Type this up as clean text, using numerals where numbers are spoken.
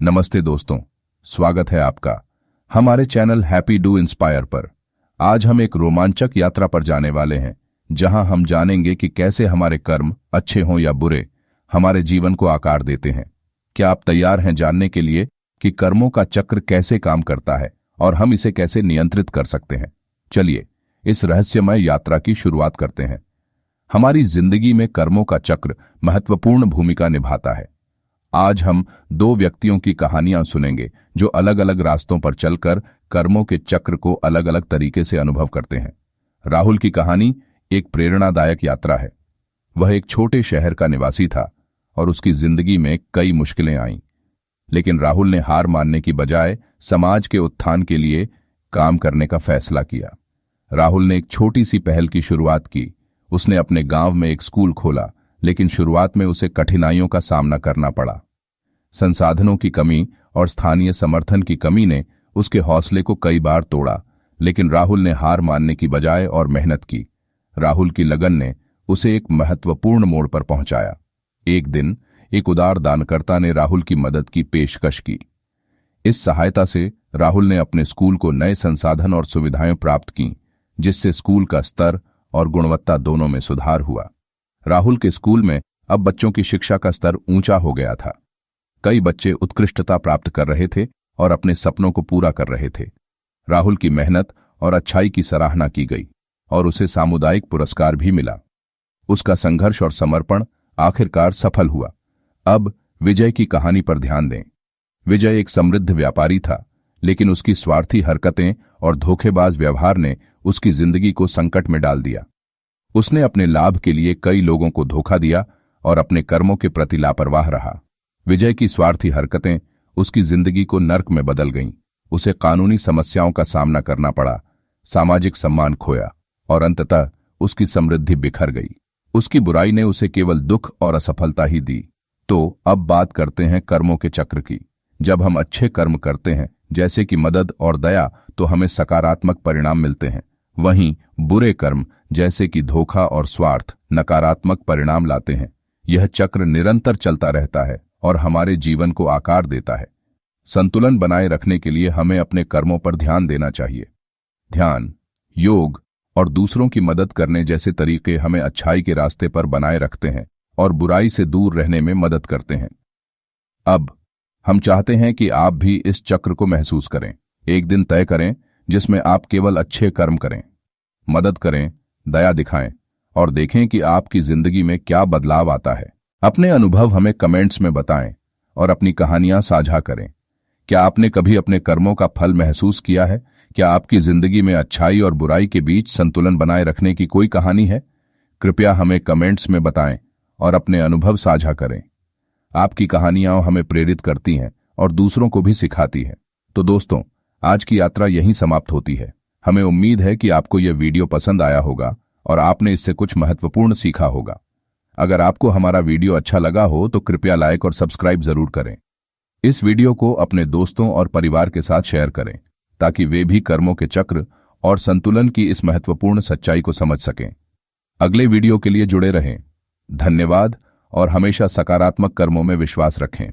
नमस्ते दोस्तों, स्वागत है आपका हमारे चैनल हैप्पी डू इंस्पायर पर। आज हम एक रोमांचक यात्रा पर जाने वाले हैं, जहां हम जानेंगे कि कैसे हमारे कर्म, अच्छे हों या बुरे, हमारे जीवन को आकार देते हैं। क्या आप तैयार हैं जानने के लिए कि कर्मों का चक्र कैसे काम करता है और हम इसे कैसे नियंत्रित कर सकते हैं? चलिए इस रहस्यमय यात्रा की शुरुआत करते हैं। हमारी जिंदगी में कर्मों का चक्र महत्वपूर्ण भूमिका निभाता है। आज हम दो व्यक्तियों की कहानियां सुनेंगे जो अलग अलग रास्तों पर चलकर कर्मों के चक्र को अलग अलग तरीके से अनुभव करते हैं। राहुल की कहानी एक प्रेरणादायक यात्रा है। वह एक छोटे शहर का निवासी था और उसकी जिंदगी में कई मुश्किलें आईं, लेकिन राहुल ने हार मानने की बजाय समाज के उत्थान के लिए काम करने का फैसला किया। राहुल ने एक छोटी सी पहल की शुरुआत की। उसने अपने गांव में एक स्कूल खोला, लेकिन शुरुआत में उसे कठिनाइयों का सामना करना पड़ा। संसाधनों की कमी और स्थानीय समर्थन की कमी ने उसके हौसले को कई बार तोड़ा, लेकिन राहुल ने हार मानने की बजाय और मेहनत की। राहुल की लगन ने उसे एक महत्वपूर्ण मोड़ पर पहुंचाया। एक दिन एक उदार दानकर्ता ने राहुल की मदद की पेशकश की। इस सहायता से राहुल ने अपने स्कूल को नए संसाधन और सुविधाएं प्राप्त की, जिससे स्कूल का स्तर और गुणवत्ता दोनों में सुधार हुआ। राहुल के स्कूल में अब बच्चों की शिक्षा का स्तर ऊंचा हो गया था। कई बच्चे उत्कृष्टता प्राप्त कर रहे थे और अपने सपनों को पूरा कर रहे थे। राहुल की मेहनत और अच्छाई की सराहना की गई और उसे सामुदायिक पुरस्कार भी मिला। उसका संघर्ष और समर्पण आखिरकार सफल हुआ। अब विजय की कहानी पर ध्यान दें। विजय एक समृद्ध व्यापारी था, लेकिन उसकी स्वार्थी हरकतें और धोखेबाज व्यवहार ने उसकी जिंदगी को संकट में डाल दिया। उसने अपने लाभ के लिए कई लोगों को धोखा दिया और अपने कर्मों के प्रति लापरवाह रहा। विजय की स्वार्थी हरकतें उसकी जिंदगी को नर्क में बदल गईं। उसे कानूनी समस्याओं का सामना करना पड़ा, सामाजिक सम्मान खोया और अंततः उसकी समृद्धि बिखर गई। उसकी बुराई ने उसे केवल दुख और असफलता ही दी। तो अब बात करते हैं कर्मों के चक्र की। जब हम अच्छे कर्म करते हैं, जैसे कि मदद और दया, तो हमें सकारात्मक परिणाम मिलते हैं। वहीं बुरे कर्म जैसे कि धोखा और स्वार्थ नकारात्मक परिणाम लाते हैं। यह चक्र निरंतर चलता रहता है और हमारे जीवन को आकार देता है। संतुलन बनाए रखने के लिए हमें अपने कर्मों पर ध्यान देना चाहिए। ध्यान, योग और दूसरों की मदद करने जैसे तरीके हमें अच्छाई के रास्ते पर बनाए रखते हैं और बुराई से दूर रहने में मदद करते हैं। अब हम चाहते हैं कि आप भी इस चक्र को महसूस करें। एक दिन तय करें जिसमें आप केवल अच्छे कर्म करें, मदद करें, दया दिखाएं और देखें कि आपकी जिंदगी में क्या बदलाव आता है। अपने अनुभव हमें कमेंट्स में बताएं और अपनी कहानियां साझा करें। क्या आपने कभी अपने कर्मों का फल महसूस किया है? क्या आपकी जिंदगी में अच्छाई और बुराई के बीच संतुलन बनाए रखने की कोई कहानी है? कृपया हमें कमेंट्स में बताएं और अपने अनुभव साझा करें। आपकी कहानियां हमें प्रेरित करती हैं और दूसरों को भी सिखाती हैं। तो दोस्तों, आज की यात्रा यहीं समाप्त होती है। हमें उम्मीद है कि आपको यह वीडियो पसंद आया होगा और आपने इससे कुछ महत्वपूर्ण सीखा होगा। अगर आपको हमारा वीडियो अच्छा लगा हो तो कृपया लाइक और सब्सक्राइब जरूर करें। इस वीडियो को अपने दोस्तों और परिवार के साथ शेयर करें, ताकि वे भी कर्मों के चक्र और संतुलन की इस महत्वपूर्ण सच्चाई को समझ सकें। अगले वीडियो के लिए जुड़े रहें। धन्यवाद और हमेशा सकारात्मक कर्मों में विश्वास रखें।